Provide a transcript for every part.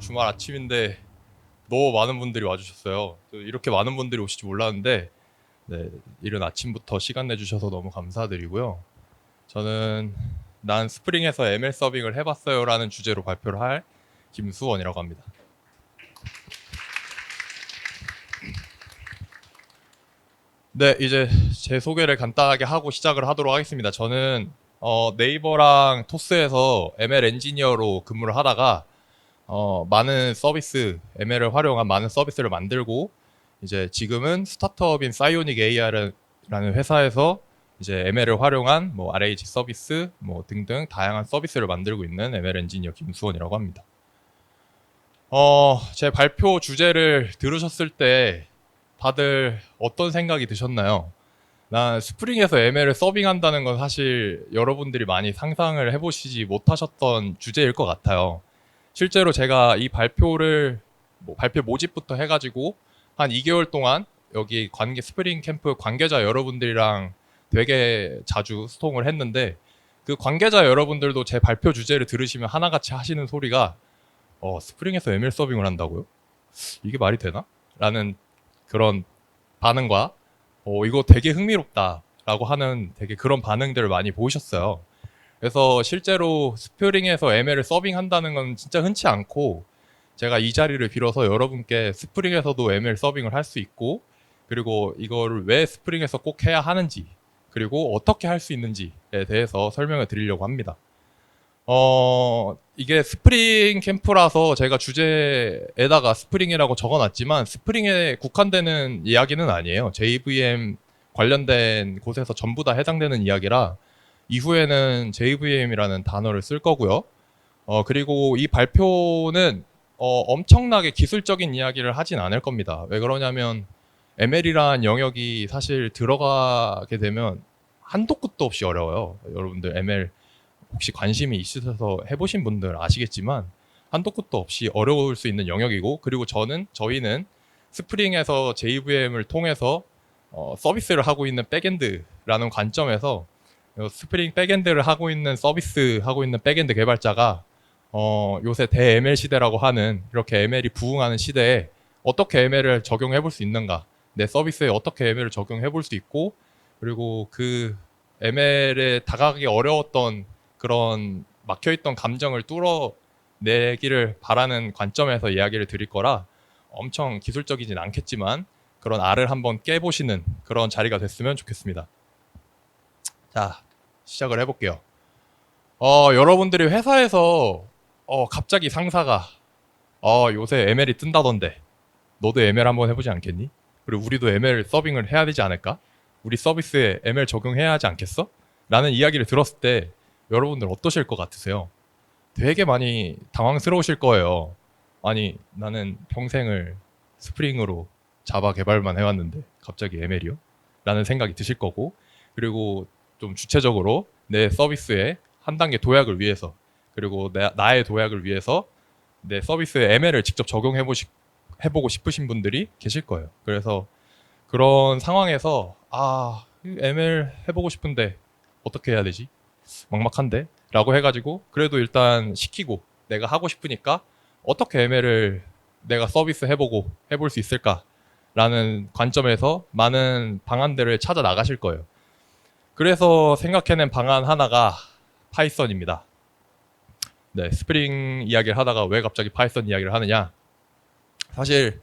주말 아침인데 너무 많은 분들이 와주셨어요. 이렇게 많은 분들이 오실 줄 몰랐는데 네, 이른 아침부터 시간 내주셔서 너무 감사드리고요. 저는 난 스프링에서 ML 서빙을 해봤어요 라는 주제로 발표를 할 김수원이라고 합니다. 네, 이제 제 소개를 간단하게 하고 시작을 하도록 하겠습니다. 저는 네이버랑 토스에서 ML 엔지니어로 근무를 하다가 많은 서비스, ML을 활용한 많은 서비스를 만들고 이제 지금은 스타트업인 사이오닉 AI라는 회사에서 이제 ML을 활용한 뭐 RH 서비스 뭐 등등 다양한 서비스를 만들고 있는 ML 엔지니어 김수원이라고 합니다. 제 발표 주제를 들으셨을 때 다들 어떤 생각이 드셨나요? 난 스프링에서 ML을 서빙한다는 건 사실 여러분들이 많이 상상을 해보시지 못하셨던 주제일 것 같아요. 실제로 제가 이 발표를 발표 모집부터 해가지고 한 2개월 동안 여기 스프링 캠프 관계자 여러분들이랑 되게 자주 소통을 했는데 그 관계자 여러분들도 제 발표 주제를 들으시면 하나같이 하시는 소리가 스프링에서 ML 서빙을 한다고요? 이게 말이 되나? 라는 그런 반응과 이거 되게 흥미롭다라고 하는 되게 그런 반응들을 많이 보이셨어요. 그래서 실제로 스프링에서 ML을 서빙한다는 건 진짜 흔치 않고 제가 이 자리를 빌어서 여러분께 스프링에서도 ML 서빙을 할 수 있고 그리고 이거를 왜 스프링에서 꼭 해야 하는지 그리고 어떻게 할 수 있는지에 대해서 설명을 드리려고 합니다. 이게 스프링 캠프라서 제가 주제에다가 스프링이라고 적어놨지만 스프링에 국한되는 이야기는 아니에요. JVM 관련된 곳에서 전부 다 해당되는 이야기라 이후에는 JVM이라는 단어를 쓸 거고요. 그리고 이 발표는 엄청나게 기술적인 이야기를 하진 않을 겁니다. 왜 그러냐면 ML이란 영역이 사실 들어가게 되면 한도 끝도 없이 어려워요. 여러분들 ML 혹시 관심이 있으셔서 해보신 분들 아시겠지만 한도 끝도 없이 어려울 수 있는 영역이고 그리고 저희는 스프링에서 JVM을 통해서 서비스를 하고 있는 백엔드라는 관점에서 스프링 백엔드를 하고 있는 서비스 하고 있는 백엔드 개발자가 요새 대 ML 시대라고 하는 이렇게 ML이 부흥하는 시대에 어떻게 ML을 적용해 볼 수 있는가 내 서비스에 어떻게 ML을 적용해 볼 수 있고 그리고 그 ML에 다가가기 어려웠던 그런 막혀있던 감정을 뚫어내기를 바라는 관점에서 이야기를 드릴 거라 엄청 기술적이진 않겠지만 그런 알을 한번 깨보시는 그런 자리가 됐으면 좋겠습니다. 자, 시작을 해볼게요. 여러분들이 회사에서 갑자기 상사가 요새 ML이 뜬다던데 너도 ML 한번 해보지 않겠니? 그리고 우리도 ML 서빙을 해야 되지 않을까? 우리 서비스에 ML 적용해야 하지 않겠어? 라는 이야기를 들었을 때 여러분들 어떠실 것 같으세요? 되게 많이 당황스러우실 거예요. 아니, 나는 평생을 스프링으로 자바 개발만 해왔는데 갑자기 ML이요? 라는 생각이 드실 거고 그리고 좀 주체적으로 내 서비스에 한 단계 도약을 위해서 그리고 나의 도약을 위해서 내 서비스에 ML을 직접 해보고 싶으신 분들이 계실 거예요. 그래서 그런 상황에서 ML 해보고 싶은데 어떻게 해야 되지? 막막한데? 라고 해가지고 그래도 일단 시키고 내가 하고 싶으니까 어떻게 ML을 내가 서비스 해볼 수 있을까? 라는 관점에서 많은 방안들을 찾아 나가실 거예요. 그래서 생각해낸 방안 하나가 파이썬입니다. 네, 스프링 이야기를 하다가 왜 갑자기 파이썬 이야기를 하느냐? 사실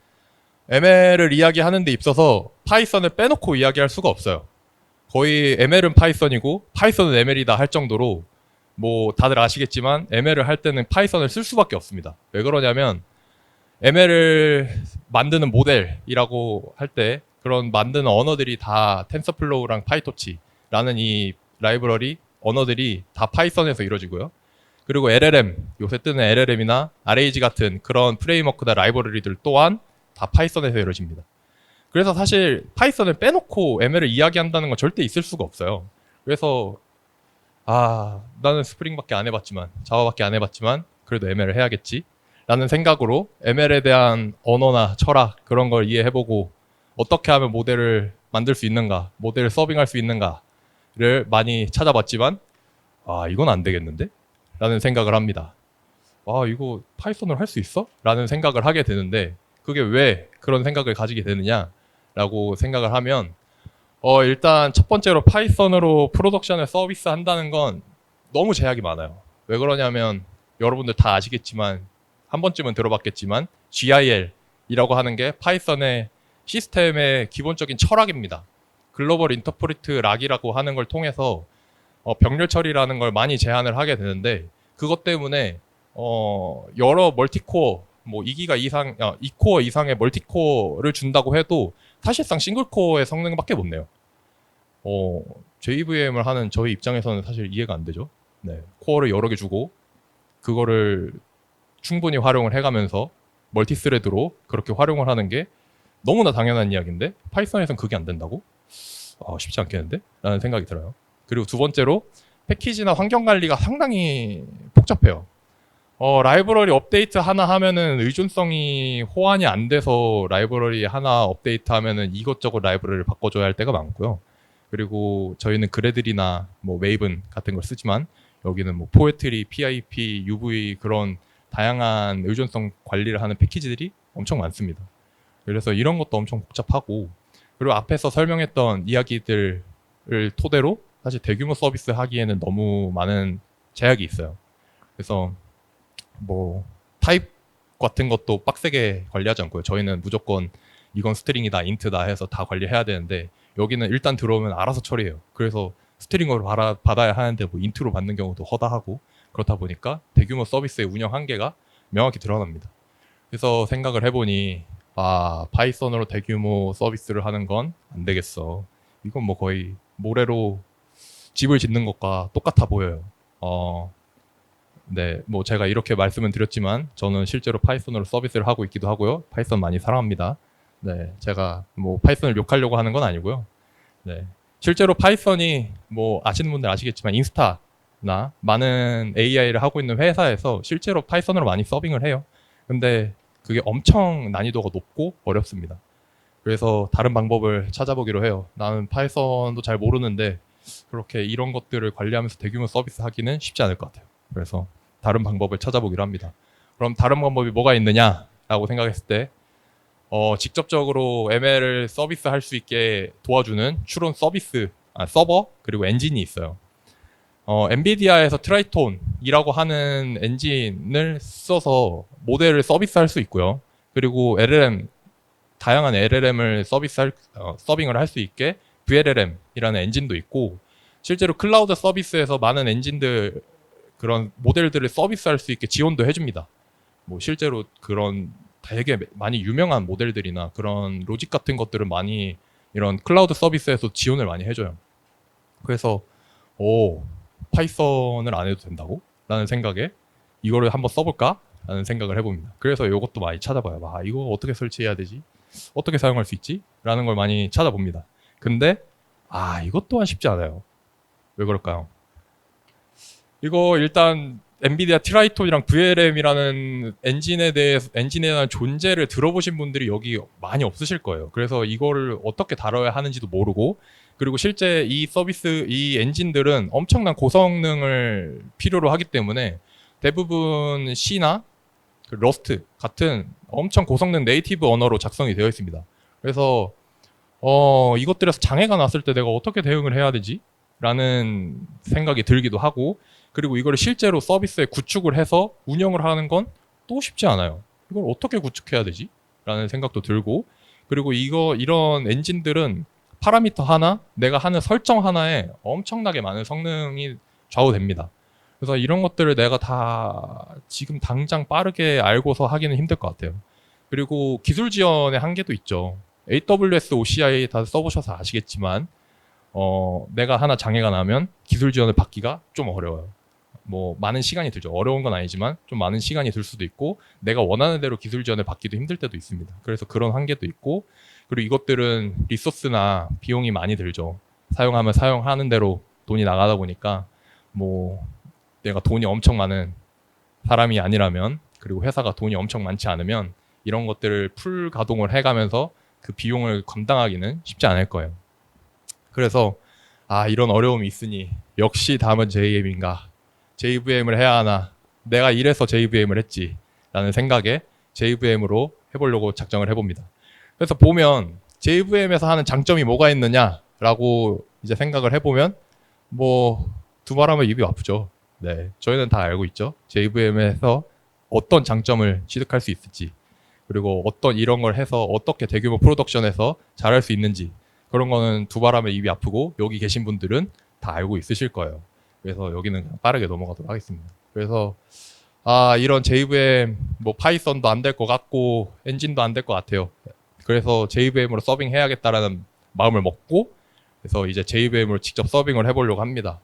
ML을 이야기하는 데 있어서 파이썬을 빼놓고 이야기할 수가 없어요. 거의 ML은 파이썬이고 파이썬은 ML이다 할 정도로 뭐 다들 아시겠지만 ML을 할 때는 파이썬을 쓸 수밖에 없습니다. 왜 그러냐면 ML을 만드는 모델이라고 할 때 그런 만드는 언어들이 다 텐서플로우랑 파이토치라는 이 라이브러리 언어들이 다 파이썬에서 이루어지고요. 그리고 LLM, 요새 뜨는 LLM이나 RH 같은 그런 프레임워크나 라이브러리들 또한 다 파이썬에서 이루어집니다. 그래서 사실 파이썬을 빼놓고 ML을 이야기한다는 건 절대 있을 수가 없어요. 그래서 나는 스프링밖에 안 해봤지만 자바밖에 안 해봤지만 그래도 ML을 해야겠지 라는 생각으로 ML에 대한 언어나 철학 그런 걸 이해해보고 어떻게 하면 모델을 만들 수 있는가 모델을 서빙할 수 있는가를 많이 찾아봤지만 이건 안 되겠는데? 라는 생각을 합니다. 아 이거 파이썬으로 할 수 있어? 라는 생각을 하게 되는데 그게 왜 그런 생각을 가지게 되느냐라고 생각을 하면 일단 첫 번째로 파이썬으로 프로덕션을 서비스 한다는 건 너무 제약이 많아요. 왜 그러냐면 여러분들 다 아시겠지만 한 번쯤은 들어봤겠지만 GIL이라고 하는 게 파이썬의 시스템의 기본적인 철학입니다. 글로벌 인터프리트 락이라고 하는 걸 통해서 병렬 처리라는 걸 많이 제한을 하게 되는데 그것 때문에 여러 멀티코어 뭐 2기가 이상 2코어 이상의 멀티코어를 준다고 해도 사실상 싱글코어의 성능밖에 못 내요. JVM을 하는 저희 입장에서는 사실 이해가 안 되죠. 네. 코어를 여러 개 주고 그거를 충분히 활용을 해가면서 멀티스레드로 그렇게 활용을 하는 게 너무나 당연한 이야기인데 파이썬에서는 그게 안 된다고? 쉽지 않겠는데? 라는 생각이 들어요. 그리고 두 번째로 패키지나 환경 관리가 상당히 복잡해요. 라이브러리 업데이트 하나 하면은 의존성이 호환이 안 돼서 라이브러리 하나 업데이트 하면은 이것저것 라이브러리를 바꿔줘야 할 때가 많고요. 그리고 저희는 그래들이나 뭐 웨이븐 같은 걸 쓰지만 여기는 뭐 포에트리, PIP, UV 그런 다양한 의존성 관리를 하는 패키지들이 엄청 많습니다. 그래서 이런 것도 엄청 복잡하고 그리고 앞에서 설명했던 이야기들을 토대로 사실 대규모 서비스 하기에는 너무 많은 제약이 있어요. 그래서 뭐 타입 같은 것도 빡세게 관리하지 않고요. 저희는 무조건 이건 스트링이다, 인트다 해서 다 관리해야 되는데 여기는 일단 들어오면 알아서 처리해요. 그래서 스트링으로 받아야 하는데 뭐 인트로 받는 경우도 허다하고 그렇다 보니까 대규모 서비스의 운영 한계가 명확히 드러납니다. 그래서 생각을 해보니 파이썬으로 대규모 서비스를 하는 건 안 되겠어. 이건 뭐 거의 모래로 집을 짓는 것과 똑같아 보여요. 네, 뭐 제가 이렇게 말씀을 드렸지만 저는 실제로 파이썬으로 서비스를 하고 있기도 하고요. 파이썬 많이 사랑합니다. 네, 제가 뭐 파이썬을 욕하려고 하는 건 아니고요. 네, 실제로 파이썬이 뭐 아시는 분들 아시겠지만 인스타나 많은 AI를 하고 있는 회사에서 실제로 파이썬으로 많이 서빙을 해요. 근데 그게 엄청 난이도가 높고 어렵습니다. 그래서 다른 방법을 찾아보기로 해요. 나는 파이썬도 잘 모르는데 그렇게 이런 것들을 관리하면서 대규모 서비스 하기는 쉽지 않을 것 같아요. 그래서 다른 방법을 찾아보기로 합니다. 그럼 다른 방법이 뭐가 있느냐라고 생각했을 때 직접적으로 ML을 서비스 할 수 있게 도와주는 추론 서비스, 서버 그리고 엔진이 있어요. 엔비디아에서 트라이톤이라고 하는 엔진을 써서 모델을 서비스할 수 있고요. 그리고 LLM 다양한 LLM을 서빙을 할 수 있게 VLLM이라는 엔진도 있고 실제로 클라우드 서비스에서 많은 엔진들 그런 모델들을 서비스할 수 있게 지원도 해줍니다. 뭐 실제로 그런 되게 많이 유명한 모델들이나 그런 로직 같은 것들은 많이 이런 클라우드 서비스에서 지원을 많이 해줘요. 그래서 파이썬을 안 해도 된다고? 라는 생각에 이거를 한번 써볼까? 라는 생각을 해봅니다. 그래서 이것도 많이 찾아봐요. 이거 어떻게 설치해야 되지? 어떻게 사용할 수 있지? 라는 걸 많이 찾아봅니다. 근데 이것 또한 쉽지 않아요. 왜 그럴까요? 이거 일단 엔비디아 트라이톤이랑 VLM이라는 엔진에 대한 존재를 들어보신 분들이 여기 많이 없으실 거예요. 그래서 이거를 어떻게 다뤄야 하는지도 모르고 그리고 실제 이 엔진들은 엄청난 고성능을 필요로 하기 때문에 대부분 C나 러스트 같은 엄청 고성능 네이티브 언어로 작성이 되어 있습니다. 그래서 이것들에서 장애가 났을 때 내가 어떻게 대응을 해야 되지? 라는 생각이 들기도 하고 그리고 이거를 실제로 서비스에 구축을 해서 운영을 하는 건 또 쉽지 않아요. 이걸 어떻게 구축해야 되지? 라는 생각도 들고 그리고 이런 엔진들은 파라미터 하나, 내가 하는 설정 하나에 엄청나게 많은 성능이 좌우됩니다. 그래서 이런 것들을 내가 다 지금 당장 빠르게 알고서 하기는 힘들 것 같아요. 그리고 기술 지원의 한계도 있죠. AWS OCI 다 써보셔서 아시겠지만 내가 하나 장애가 나면 기술 지원을 받기가 좀 어려워요. 뭐 많은 시간이 들죠. 어려운 건 아니지만 좀 많은 시간이 들 수도 있고 내가 원하는 대로 기술 지원을 받기도 힘들 때도 있습니다. 그래서 그런 한계도 있고 그리고 이것들은 리소스나 비용이 많이 들죠. 사용하면 사용하는 대로 돈이 나가다 보니까 뭐 내가 돈이 엄청 많은 사람이 아니라면 그리고 회사가 돈이 엄청 많지 않으면 이런 것들을 풀 가동을 해가면서 그 비용을 감당하기는 쉽지 않을 거예요. 그래서 이런 어려움이 있으니 역시 다음은 JVM인가 JVM을 해야 하나 내가 이래서 JVM을 했지 라는 생각에 JVM으로 해보려고 작정을 해봅니다. 그래서 보면 JVM에서 하는 장점이 뭐가 있느냐라고 이제 생각을 해보면 뭐 두말하면 입이 아프죠. 네, 저희는 다 알고 있죠. JVM에서 어떤 장점을 취득할 수 있을지, 그리고 어떤 이런 걸 해서 어떻게 대규모 프로덕션에서 잘할 수 있는지, 그런 거는 두말하면 입이 아프고 여기 계신 분들은 다 알고 있으실 거예요. 그래서 여기는 그냥 빠르게 넘어가도록 하겠습니다. 그래서 이런 JVM 뭐 파이썬도 안 될 것 같고 엔진도 안 될 것 같아요. 그래서 JVM으로 서빙 해야겠다라는 마음을 먹고, 그래서 이제 JVM으로 직접 서빙을 해보려고 합니다.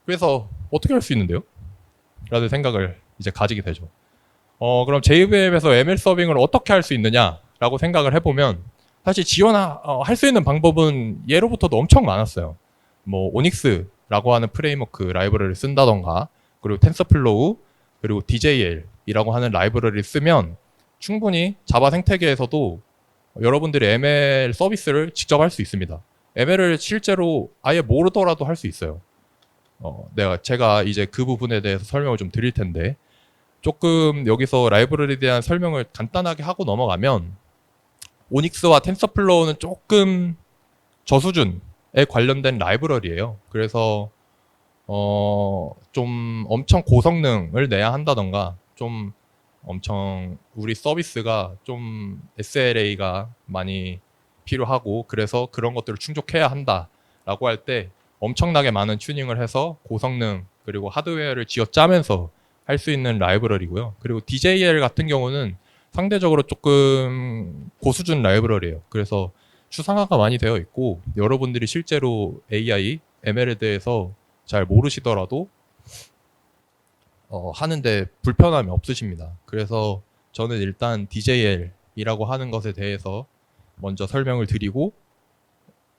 그래서 어떻게 할 수 있는데요? 라는 생각을 이제 가지게 되죠. 그럼 JVM에서 ML 서빙을 어떻게 할 수 있느냐라고 생각을 해보면, 사실 할 수 있는 방법은 예로부터도 엄청 많았어요. 뭐 오닉스라고 하는 프레임워크 라이브러리를 쓴다던가, 그리고 텐서플로우, 그리고 DJL이라고 하는 라이브러리를 쓰면 충분히 자바 생태계에서도 여러분들이 ML 서비스를 직접 할 수 있습니다. ML을 실제로 아예 모르더라도 할 수 있어요. 제가 이제 그 부분에 대해서 설명을 좀 드릴 텐데, 조금 여기서 라이브러리에 대한 설명을 간단하게 하고 넘어가면, 오닉스와 텐서플로우는 조금 저수준에 관련된 라이브러리예요. 그래서 좀 엄청 고성능을 내야 한다던가, 좀 엄청 우리 서비스가 좀 SLA가 많이 필요하고 그래서 그런 것들을 충족해야 한다라고 할 때 엄청나게 많은 튜닝을 해서 고성능 그리고 하드웨어를 쥐어 짜면서 할 수 있는 라이브러리고요. 그리고 DJL 같은 경우는 상대적으로 조금 고수준 라이브러리예요. 그래서 추상화가 많이 되어 있고 여러분들이 실제로 AI, ML에 대해서 잘 모르시더라도 하는데 불편함이 없으십니다. 그래서 저는 일단 DJL이라고 하는 것에 대해서 먼저 설명을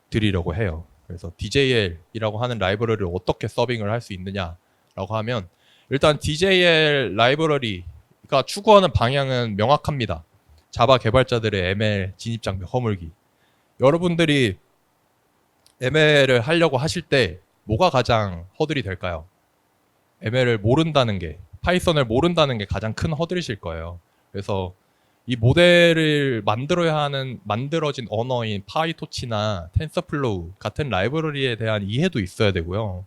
드리려고 해요. 그래서 DJL이라고 하는 라이브러리를 어떻게 서빙을 할 수 있느냐라고 하면, 일단 DJL 라이브러리가 추구하는 방향은 명확합니다. 자바 개발자들의 ML 진입장벽 허물기. 여러분들이 ML을 하려고 하실 때 뭐가 가장 허들이 될까요? ML을 모른다는 게, 파이썬을 모른다는 게 가장 큰 허들이실 거예요. 그래서 이 모델을 만들어진 언어인 파이토치나 텐서플로우 같은 라이브러리에 대한 이해도 있어야 되고요.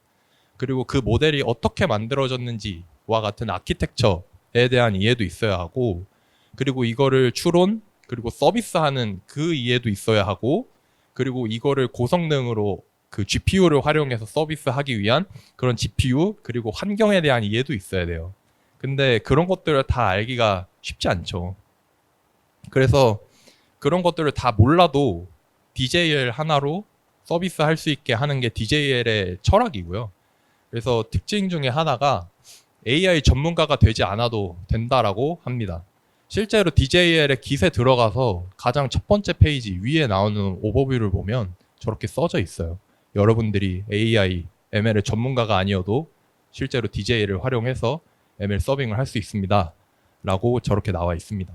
그리고 그 모델이 어떻게 만들어졌는지와 같은 아키텍처에 대한 이해도 있어야 하고, 그리고 이거를 추론, 그리고 서비스하는 그 이해도 있어야 하고, 그리고 이거를 고성능으로 그 GPU를 활용해서 서비스하기 위한 그런 GPU, 그리고 환경에 대한 이해도 있어야 돼요. 근데 그런 것들을 다 알기가 쉽지 않죠. 그래서 그런 것들을 다 몰라도 DJL 하나로 서비스 할 수 있게 하는 게 DJL의 철학이고요. 그래서 특징 중에 하나가 AI 전문가가 되지 않아도 된다라고 합니다. 실제로 DJL의 깃에 들어가서 가장 첫 번째 페이지 위에 나오는 오버뷰를 보면 저렇게 써져 있어요. 여러분들이 AI, ML의 전문가가 아니어도 실제로 DJL을 활용해서 ML 서빙을 할 수 있습니다. 라고 저렇게 나와 있습니다.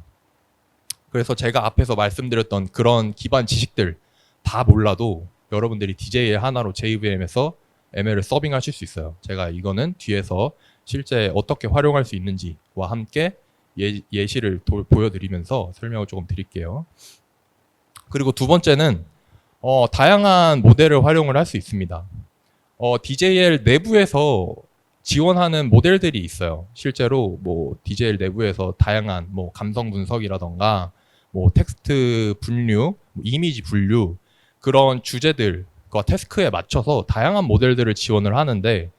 그래서 제가 앞에서 말씀드렸던 그런 기반 지식들 다 몰라도 여러분들이 DJL 하나로 JVM에서 ML을 서빙하실 수 있어요. 제가 이거는 뒤에서 실제 어떻게 활용할 수 있는지와 함께 예시를 보여드리면서 설명을 조금 드릴게요. 그리고 두 번째는 다양한 모델을 활용을 할 수 있습니다. DJL 내부에서 지원하는 모델들이 있어요. 실제로 뭐 DJL 내부에서 다양한 뭐 감성 분석이라던가 뭐 텍스트 분류, 이미지 분류, 그런 주제들과 태스크에 맞춰서 다양한 모델들을 지원을 하는데,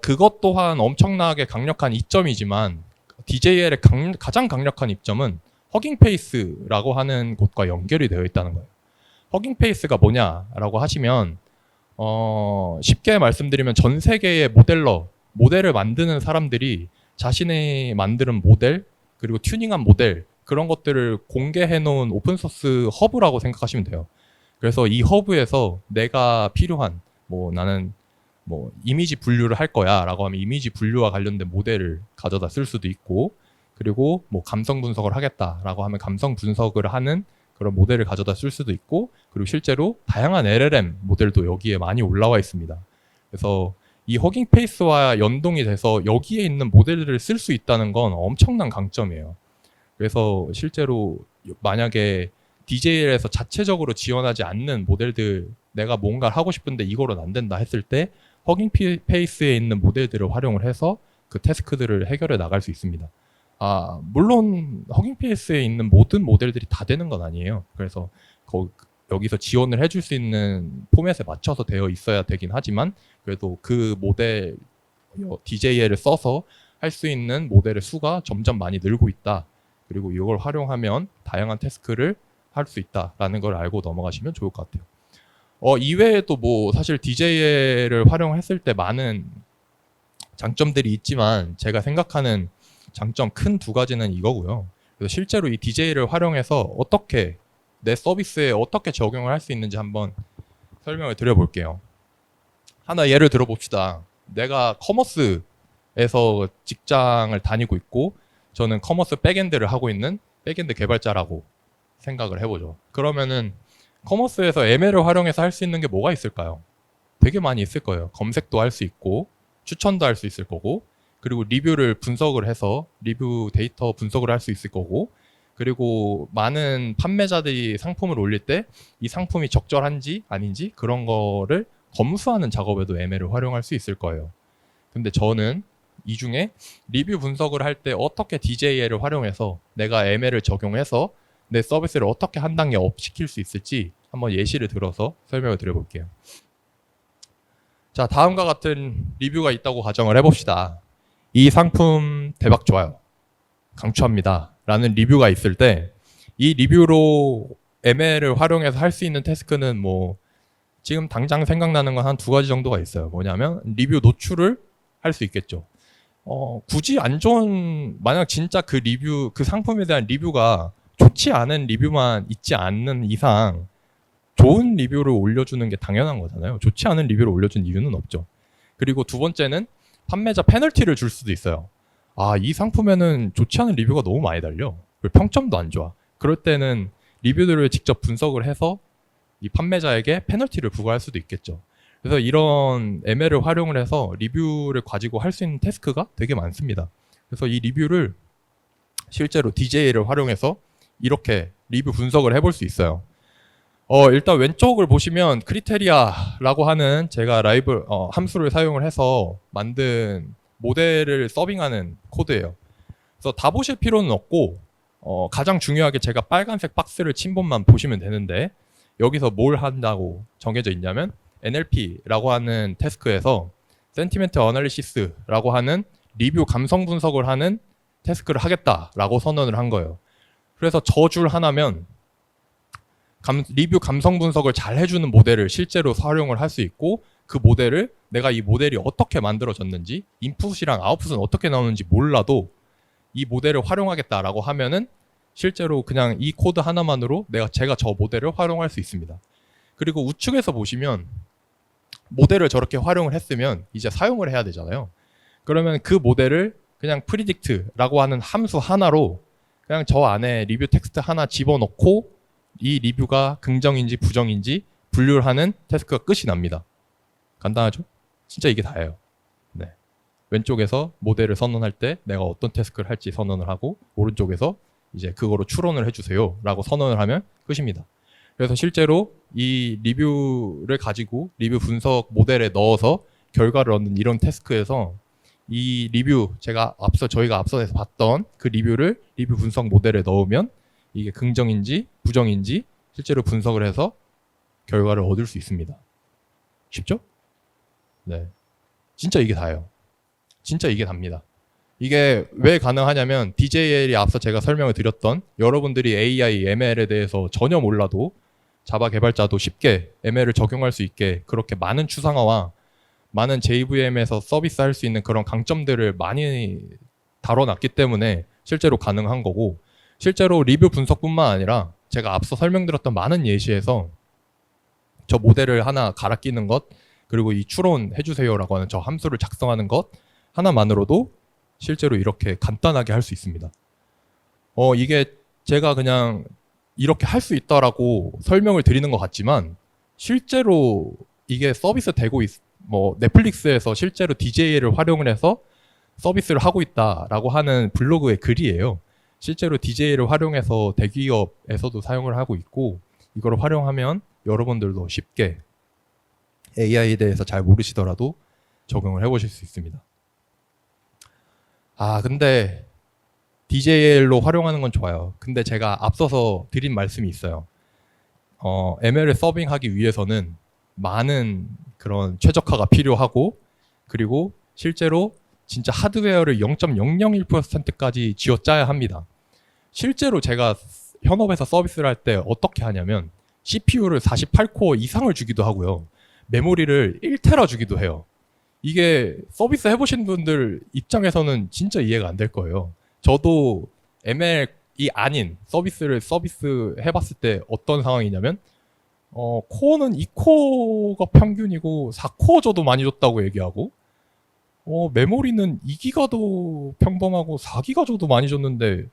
그것 또한 엄청나게 강력한 이점이지만 DJL의 가장 강력한 이점은 허깅페이스라고 하는 곳과 연결이 되어 있다는 거예요. 허깅페이스가 뭐냐라고 하시면, 쉽게 말씀드리면 전 세계의 모델을 만드는 사람들이 자신이 만드는 모델, 그리고 튜닝한 모델, 그런 것들을 공개해 놓은 오픈소스 허브라고 생각하시면 돼요. 그래서 이 허브에서 내가 필요한, 나는 이미지 분류를 할 거야 라고 하면 이미지 분류와 관련된 모델을 가져다 쓸 수도 있고, 그리고 감성 분석을 하겠다라고 하면 감성 분석을 하는 그런 모델을 가져다 쓸 수도 있고, 그리고 실제로 다양한 LLM 모델도 여기에 많이 올라와 있습니다. 그래서 이 허깅 페이스와 연동이 돼서 여기에 있는 모델들을 쓸 수 있다는 건 엄청난 강점이에요. 그래서 실제로 만약에 DJL에서 자체적으로 지원하지 않는 모델들, 내가 뭔가를 하고 싶은데 이거로는 안 된다 했을 때 허깅 페이스에 있는 모델들을 활용을 해서 그 태스크들을 해결해 나갈 수 있습니다. 물론 허깅 페이스에 있는 모든 모델들이 다 되는 건 아니에요. 그래서 여기서 지원을 해줄 수 있는 포맷에 맞춰서 되어 있어야 되긴 하지만 그래도 그 모델 DJL을 써서 할 수 있는 모델의 수가 점점 많이 늘고 있다. 그리고 이걸 활용하면 다양한 태스크를 할 수 있다라는 걸 알고 넘어가시면 좋을 것 같아요. 이외에도 뭐 사실 DJL을 활용했을 때 많은 장점들이 있지만 제가 생각하는 장점 큰 두 가지는 이거고요. 그래서 실제로 이 DJL을 활용해서 어떻게 내 서비스에 어떻게 적용을 할 수 있는지 한번 설명을 드려볼게요. 하나 예를 들어봅시다. 내가 커머스에서 직장을 다니고 있고 저는 커머스 백엔드를 하고 있는 백엔드 개발자라고 생각을 해보죠. 그러면은 커머스에서 ML을 활용해서 할 수 있는 게 뭐가 있을까요? 되게 많이 있을 거예요. 검색도 할 수 있고 추천도 할 수 있을 거고 그리고 리뷰를 분석을 해서 리뷰 데이터 분석을 할 수 있을 거고 그리고 많은 판매자들이 상품을 올릴 때 이 상품이 적절한지 아닌지 그런 거를 검수하는 작업에도 ML을 활용할 수 있을 거예요. 근데 저는 이 중에 리뷰 분석을 할 때 어떻게 DJL을 활용해서 내가 ML을 적용해서 내 서비스를 어떻게 한 단계 업 시킬 수 있을지 한번 예시를 들어서 설명을 드려볼게요. 자, 다음과 같은 리뷰가 있다고 가정을 해봅시다. 이 상품 대박 좋아요. 강추합니다. 라는 리뷰가 있을 때 이 리뷰로 ML을 활용해서 할 수 있는 태스크는 뭐 지금 당장 생각나는 건 한 두 가지 정도가 있어요. 뭐냐면 리뷰 노출을 할 수 있겠죠. 굳이 안 좋은 만약 진짜 그 리뷰 그 상품에 대한 리뷰가 좋지 않은 리뷰만 있지 않는 이상 좋은 리뷰를 올려주는 게 당연한 거잖아요. 좋지 않은 리뷰를 올려준 이유는 없죠. 그리고 두 번째는 판매자 페널티를 줄 수도 있어요. 이 상품에는 좋지 않은 리뷰가 너무 많이 달려. 그리고 평점도 안 좋아. 그럴 때는 리뷰들을 직접 분석을 해서 이 판매자에게 페널티를 부과할 수도 있겠죠. 그래서 이런 ML을 활용을 해서 리뷰를 가지고 할 수 있는 태스크가 되게 많습니다. 그래서 이 리뷰를 실제로 DJL을 활용해서 이렇게 리뷰 분석을 해볼 수 있어요. 일단 왼쪽을 보시면 크리테리아라고 하는 제가 함수를 사용을 해서 만든 모델을 서빙하는 코드예요. 그래서 다 보실 필요는 없고 가장 중요하게 제가 빨간색 박스를 침본만 보시면 되는데 여기서 뭘 한다고 정해져 있냐면 NLP라고 하는 태스크에서 센티멘트 어널리시스라고 하는 리뷰 감성 분석을 하는 태스크를 하겠다라고 선언을 한 거예요. 그래서 저 줄 하나면 리뷰 감성 분석을 잘 해주는 모델을 실제로 활용을 할 수 있고 그 모델을 내가 이 모델이 어떻게 만들어졌는지 인풋이랑 아웃풋은 어떻게 나오는지 몰라도 이 모델을 활용하겠다라고 하면은 실제로 그냥 이 코드 하나만으로 제가 저 모델을 활용할 수 있습니다. 그리고 우측에서 보시면 모델을 저렇게 활용을 했으면 이제 사용을 해야 되잖아요. 그러면 그 모델을 그냥 predict라고 하는 함수 하나로 그냥 저 안에 리뷰 텍스트 하나 집어넣고 이 리뷰가 긍정인지 부정인지 분류를 하는 태스크가 끝이 납니다. 간단하죠? 진짜 이게 다예요. 네. 왼쪽에서 모델을 선언할 때 내가 어떤 태스크를 할지 선언을 하고 오른쪽에서 이제 그거로 추론을 해주세요 라고 선언을 하면 끝입니다. 그래서 실제로 이 리뷰를 가지고 리뷰 분석 모델에 넣어서 결과를 얻는 이런 태스크에서 이 리뷰 저희가 앞서서 봤던 그 리뷰를 리뷰 분석 모델에 넣으면 이게 긍정인지 부정인지 실제로 분석을 해서 결과를 얻을 수 있습니다. 쉽죠? 네. 진짜 이게 다예요. 진짜 이게 답니다. 이게 왜 가능하냐면 DJL이 앞서 제가 설명을 드렸던 여러분들이 AI, ML에 대해서 전혀 몰라도 자바 개발자도 쉽게 ML을 적용할 수 있게 그렇게 많은 추상화와 많은 JVM에서 서비스할 수 있는 그런 강점들을 많이 다뤄놨기 때문에 실제로 가능한 거고 실제로 리뷰 분석뿐만 아니라 제가 앞서 설명드렸던 많은 예시에서 저 모델을 하나 갈아 끼는 것 그리고 이 추론 해주세요라고 하는 저 함수를 작성하는 것 하나만으로도 실제로 이렇게 간단하게 할 수 있습니다. 이게 제가 그냥 이렇게 할 수 있다라고 설명을 드리는 것 같지만 실제로 이게 서비스 되고 뭐 넷플릭스에서 실제로 DJ를 활용을 해서 서비스를 하고 있다라고 하는 블로그의 글이에요. 실제로 DJ를 활용해서 대기업에서도 사용을 하고 있고, 이걸 활용하면 여러분들도 쉽게 AI에 대해서 잘 모르시더라도 적용을 해보실 수 있습니다. 근데 DJL로 활용하는 건 좋아요. 근데 제가 앞서서 드린 말씀이 있어요. ML을 서빙하기 위해서는 많은 그런 최적화가 필요하고, 그리고 실제로 진짜 하드웨어를 0.001%까지 쥐어짜야 합니다. 실제로 제가 현업에서 서비스를 할 때 어떻게 하냐면 CPU를 48코어 이상을 주기도 하고요. 메모리를 1테라 주기도 해요. 이게 서비스 해보신 분들 입장에서는 진짜 이해가 안 될 거예요. 저도 ML이 아닌 서비스 해봤을 때 어떤 상황이냐면 코어는 2코어가 평균이고 4코어 줘도 많이 줬다고 얘기하고, 메모리는 2기가도 평범하고 4기가 줘도 많이 줬는데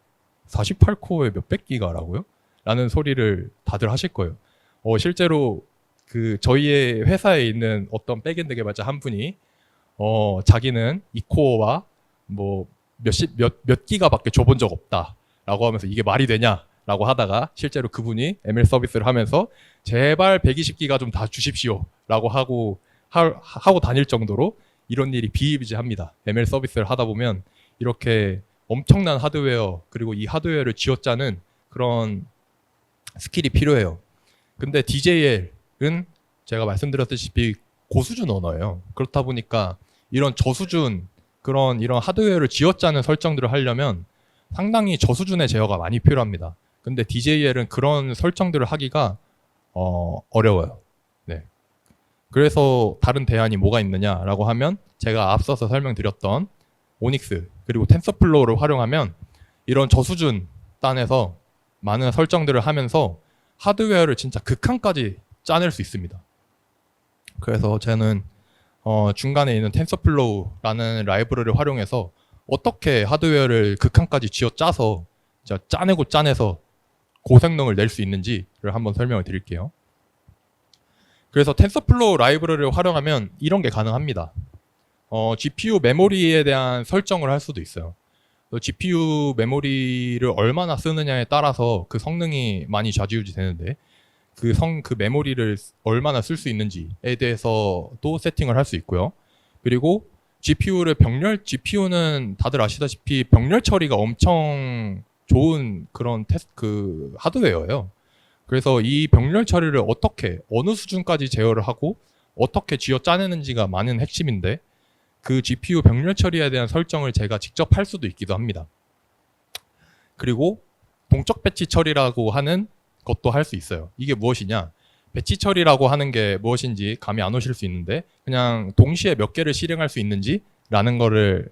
48코어에 몇백 기가라고요? 라는 소리를 다들 하실 거예요. 실제로 저희의 회사에 있는 어떤 백엔드 개발자 한 분이 자기는 2코어와 뭐 몇 기가밖에 줘본 적 없다라고 하면서 이게 말이 되냐라고 하다가 실제로 그분이 ML 서비스를 하면서 제발 120기가 좀 다 주십시오라고 하고 다닐 정도로 이런 일이 비일비재합니다. ML 서비스를 하다 보면 이렇게 엄청난 하드웨어, 그리고 이 하드웨어를 쥐어짜는 그런 스킬이 필요해요. 근데 DJL은 제가 말씀드렸다시피 고수준 언어예요. 그렇다 보니까 이런 저수준, 이런 하드웨어를 쥐어짜는 설정들을 하려면 상당히 저수준의 제어가 많이 필요합니다. 근데 DJL은 그런 설정들을 하기가 어려워요. 네. 그래서 다른 대안이 뭐가 있느냐라고 하면 제가 앞서서 설명드렸던 오닉스 그리고 텐서플로우를 활용하면 이런 저수준 단에서 많은 설정들을 하면서 하드웨어를 진짜 극한까지 짜낼 수 있습니다. 그래서 저는 중간에 있는 텐서플로우라는 라이브러리를 활용해서 어떻게 하드웨어를 극한까지 쥐어짜서 짜내고 짜내서 고성능을 낼 수 있는지를 한번 설명을 드릴게요. 그래서 텐서플로우 라이브러리를 활용하면 이런 게 가능합니다. GPU 메모리에 대한 설정을 할 수도 있어요. GPU 메모리를 얼마나 쓰느냐에 따라서 그 성능이 많이 좌지우지 되는데, 그 메모리를 얼마나 쓸 수 있는지에 대해서도 세팅을 할 수 있고요. 그리고 GPU는 다들 아시다시피 병렬 처리가 엄청 좋은 그런 하드웨어예요. 그래서 이 병렬 처리를 어느 수준까지 제어를 하고 어떻게 쥐어 짜내는지가 많은 핵심인데, 그 GPU 병렬 처리에 대한 설정을 제가 직접 할 수도 있기도 합니다. 그리고 동적 배치 처리라고 하는 것도 할 수 있어요. 이게 무엇이냐? 배치 처리라고 하는 게 무엇인지 감이 안 오실 수 있는데, 그냥 동시에 몇 개를 실행할 수 있는지라는 거를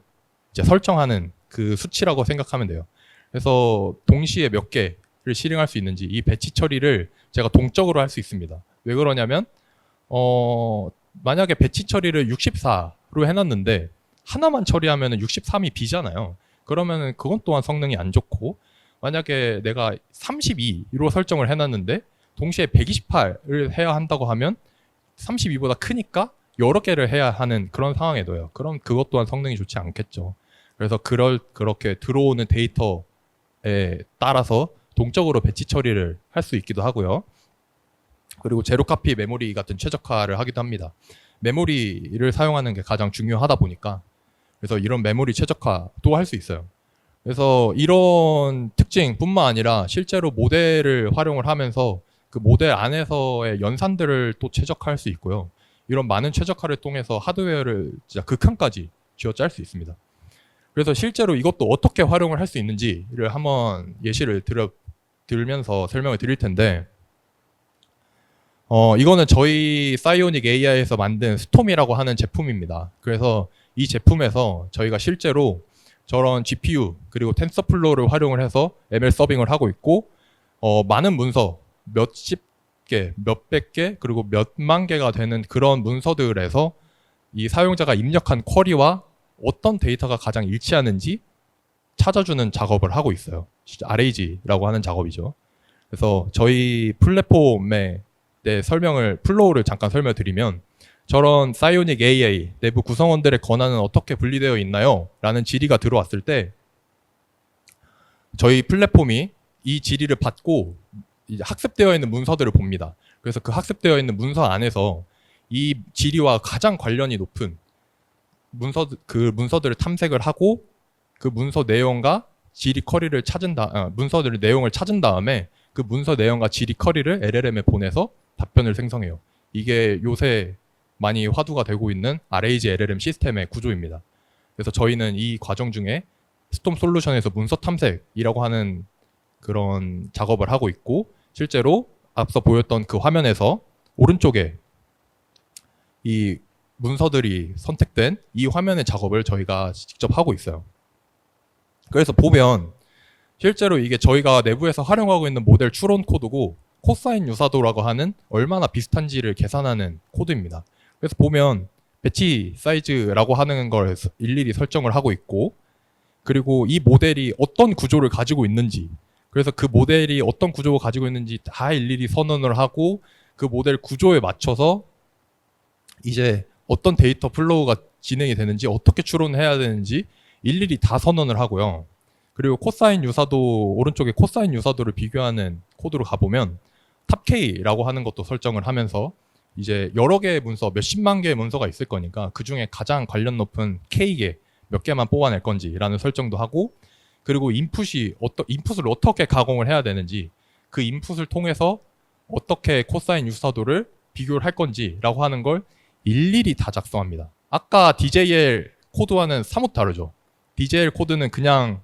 이제 설정하는 그 수치라고 생각하면 돼요. 그래서 동시에 몇 개를 실행할 수 있는지, 이 배치 처리를 제가 동적으로 할 수 있습니다. 왜 그러냐면 만약에 배치 처리를 64로 해놨는데 하나만 처리하면 63이 비잖아요. 그러면 그건 또한 성능이 안 좋고, 만약에 내가 32로 설정을 해놨는데 동시에 128을 해야 한다고 하면 32보다 크니까 여러 개를 해야 하는 그런 상황에 놓여요. 그럼 그것 또한 성능이 좋지 않겠죠. 그래서 그렇게 들어오는 데이터에 따라서 동적으로 배치 처리를 할 수 있기도 하고요. 그리고 제로 카피 메모리 같은 최적화를 하기도 합니다. 메모리를 사용하는 게 가장 중요하다 보니까, 그래서 이런 메모리 최적화도 할 수 있어요. 그래서 이런 특징뿐만 아니라 실제로 모델을 활용을 하면서 그 모델 안에서의 연산들을 또 최적화할 수 있고요. 이런 많은 최적화를 통해서 하드웨어를 진짜 극한까지 쥐어짤 수 있습니다. 그래서 실제로 이것도 어떻게 활용을 할 수 있는지를 한번 예시를 들면서 설명을 드릴 텐데, 이거는 저희 사이오닉 AI에서 만든 스톰이라고 하는 제품입니다. 그래서 이 제품에서 저희가 실제로 저런 GPU 그리고 텐서플로우를 활용을 해서 ML 서빙을 하고 있고, 많은 문서 몇십 개, 몇백 개, 그리고 몇만 개가 되는 그런 문서들에서 이 사용자가 입력한 쿼리와 어떤 데이터가 가장 일치하는지 찾아주는 작업을 하고 있어요. RAG라고 하는 작업이죠. 그래서 저희 플랫폼의 플로우를 잠깐 설명드리면, 저런 사이오닉 AI 내부 구성원들의 권한은 어떻게 분리되어 있나요? 라는 질의가 들어왔을 때 저희 플랫폼이 이 질의를 받고 이제 학습되어 있는 문서들을 봅니다. 그래서 그 학습되어 있는 문서 안에서 이 질의와 가장 관련이 높은 그 문서들을 탐색을 하고 그 문서 내용과 질의 쿼리를 문서들 내용을 찾은 다음에 그 문서 내용과 질의 쿼리를 LLM에 보내서 답변을 생성해요. 이게 요새 많이 화두가 되고 있는 RAG LLM 시스템의 구조입니다. 그래서 저희는 이 과정 중에 스톰 솔루션에서 문서 탐색이라고 하는 그런 작업을 하고 있고, 실제로 앞서 보였던 그 화면에서 오른쪽에 이 문서들이 선택된 이 화면의 작업을 저희가 직접 하고 있어요. 그래서 보면 실제로 이게 저희가 내부에서 활용하고 있는 모델 추론 코드고 코사인 유사도라고 하는 얼마나 비슷한지를 계산하는 코드입니다. 그래서 보면 배치 사이즈라고 하는 걸 일일이 설정을 하고 있고, 그리고 이 모델이 어떤 구조를 가지고 있는지, 그래서 그 모델이 어떤 구조를 가지고 있는지 다 일일이 선언을 하고 그 모델 구조에 맞춰서 이제 어떤 데이터 플로우가 진행이 되는지 어떻게 추론해야 되는지 일일이 다 선언을 하고요. 그리고 코사인 유사도, 오른쪽에 코사인 유사도를 비교하는 코드로 가보면 탑K라고 하는 것도 설정을 하면서 이제 여러 개의 문서, 몇십만 개의 문서가 있을 거니까 그 중에 가장 관련 높은 K개 몇 개만 뽑아낼 건지라는 설정도 하고, 그리고 인풋을 어떻게 가공을 해야 되는지, 그 인풋을 통해서 어떻게 코사인 유사도를 비교를 할 건지라고 하는 걸 일일이 다 작성합니다. 아까 DJL 코드와는 사뭇 다르죠. DJL 코드는 그냥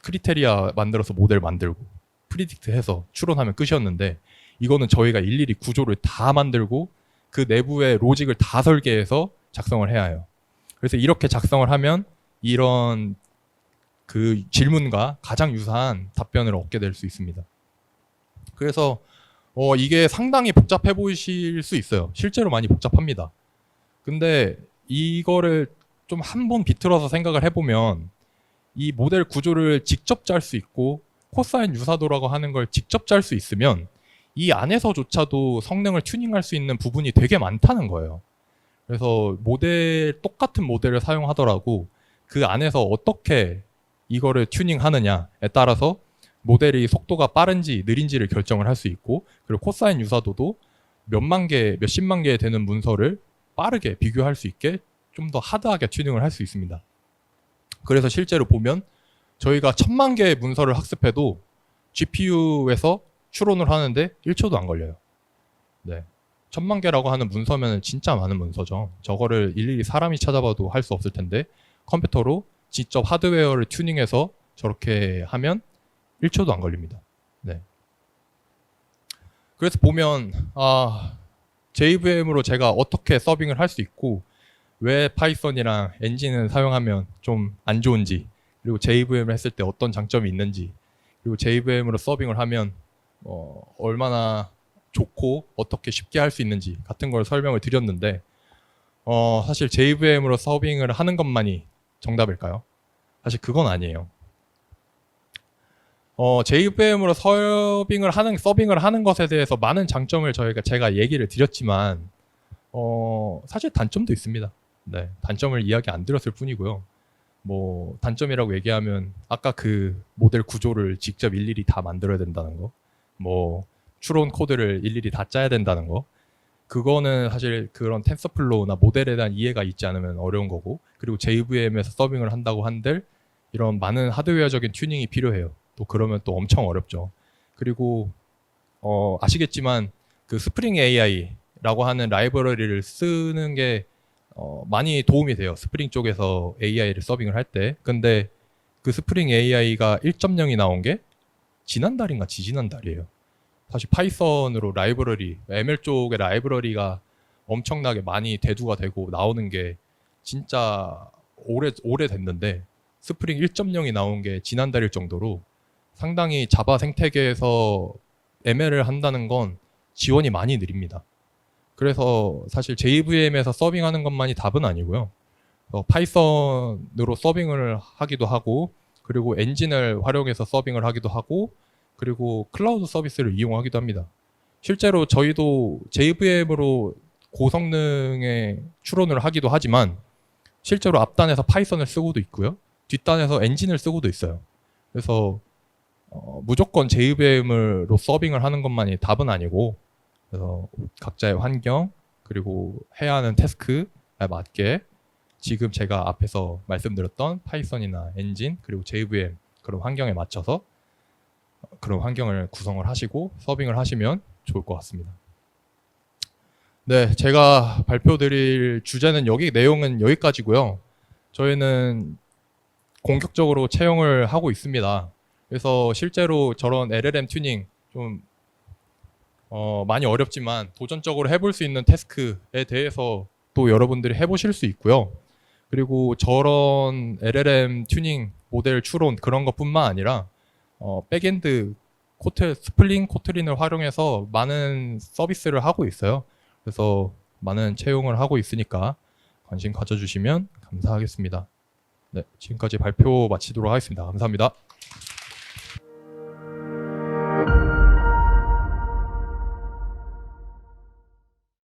크리테리아 만들어서 모델 만들고 프리딕트 해서 추론하면 끝이었는데, 이거는 저희가 일일이 구조를 다 만들고 그 내부의 로직을 다 설계해서 작성을 해야 해요. 그래서 이렇게 작성을 하면 이런 그 질문과 가장 유사한 답변을 얻게 될 수 있습니다. 그래서 이게 상당히 복잡해 보이실 수 있어요. 실제로 많이 복잡합니다. 근데 이거를 좀 한번 비틀어서 생각을 해보면 이 모델 구조를 직접 짤 수 있고 코사인 유사도라고 하는 걸 직접 짤 수 있으면 이 안에서조차도 성능을 튜닝할 수 있는 부분이 되게 많다는 거예요. 그래서 똑같은 모델을 사용하더라도 그 안에서 어떻게 이거를 튜닝하느냐에 따라서 모델이 속도가 빠른지 느린지를 결정을 할 수 있고, 그리고 코사인 유사도도 몇만 개, 몇십만 개 되는 문서를 빠르게 비교할 수 있게 좀 더 하드하게 튜닝을 할 수 있습니다. 그래서 실제로 보면 저희가 1000만 개의 문서를 학습해도 GPU에서 추론을 하는데 1초도 안 걸려요. 네. 1000만 개라고 하는 문서면 진짜 많은 문서죠. 저거를 일일이 사람이 찾아봐도 할 수 없을 텐데 컴퓨터로 직접 하드웨어를 튜닝해서 저렇게 하면 1초도 안 걸립니다. 네. 그래서 보면 JVM으로 제가 어떻게 서빙을 할 수 있고 왜 파이썬이랑 엔진을 사용하면 좀 안 좋은지, 그리고 JVM을 했을 때 어떤 장점이 있는지, 그리고 JVM으로 서빙을 하면 얼마나 좋고 어떻게 쉽게 할 수 있는지 같은 걸 설명을 드렸는데, 사실 JVM으로 서빙을 하는 것만이 정답일까요? 사실 그건 아니에요. JVM으로 서빙을 하는 것에 대해서 많은 장점을 제가 얘기를 드렸지만 사실 단점도 있습니다. 네, 단점을 이야기 안 드렸을 뿐이고요. 뭐 단점이라고 얘기하면 아까 그 모델 구조를 직접 일일이 다 만들어야 된다는 거, 뭐 추론 코드를 일일이 다 짜야 된다는 거, 그거는 사실 그런 텐서플로우나 모델에 대한 이해가 있지 않으면 어려운 거고, 그리고 JVM에서 서빙을 한다고 한들 이런 많은 하드웨어적인 튜닝이 필요해요. 또 그러면 또 엄청 어렵죠. 그리고 아시겠지만 그 스프링 AI라고 하는 라이브러리를 쓰는 게 많이 도움이 돼요. 스프링 쪽에서 AI를 서빙을 할 때. 근데 그 스프링 AI가 1.0이 나온 게 지난달인가 지지난달이에요. 사실 파이썬으로 라이브러리, ML 쪽의 라이브러리가 엄청나게 많이 대두가 되고 나오는 게 진짜 오래 됐는데 스프링 1.0이 나온 게 지난달일 정도로 상당히 자바 생태계에서 ML을 한다는 건 지원이 많이 느립니다. 그래서 사실 JVM에서 서빙하는 것만이 답은 아니고요. 파이썬으로 서빙을 하기도 하고, 그리고 엔진을 활용해서 서빙을 하기도 하고, 그리고 클라우드 서비스를 이용하기도 합니다. 실제로 저희도 JVM으로 고성능의 추론을 하기도 하지만 실제로 앞단에서 파이썬을 쓰고도 있고요. 뒷단에서 엔진을 쓰고도 있어요. 그래서 무조건 JVM으로 서빙을 하는 것만이 답은 아니고, 그래서 각자의 환경 그리고 해야 하는 태스크에 맞게 지금 제가 앞에서 말씀드렸던 파이썬이나 엔진 그리고 JVM 그런 환경에 맞춰서 그런 환경을 구성을 하시고 서빙을 하시면 좋을 것 같습니다. 네, 제가 발표드릴 주제는 내용은 여기까지고요. 저희는 공격적으로 채용을 하고 있습니다. 그래서 실제로 저런 LLM 튜닝 좀 많이 어렵지만 도전적으로 해볼 수 있는 태스크에 대해서 또 여러분들이 해보실 수 있고요. 그리고 저런 LLM 튜닝 모델 추론 그런 것뿐만 아니라 백엔드 스플링 코틀린을 활용해서 많은 서비스를 하고 있어요. 그래서 많은 채용을 하고 있으니까 관심 가져주시면 감사하겠습니다. 네, 지금까지 발표 마치도록 하겠습니다. 감사합니다.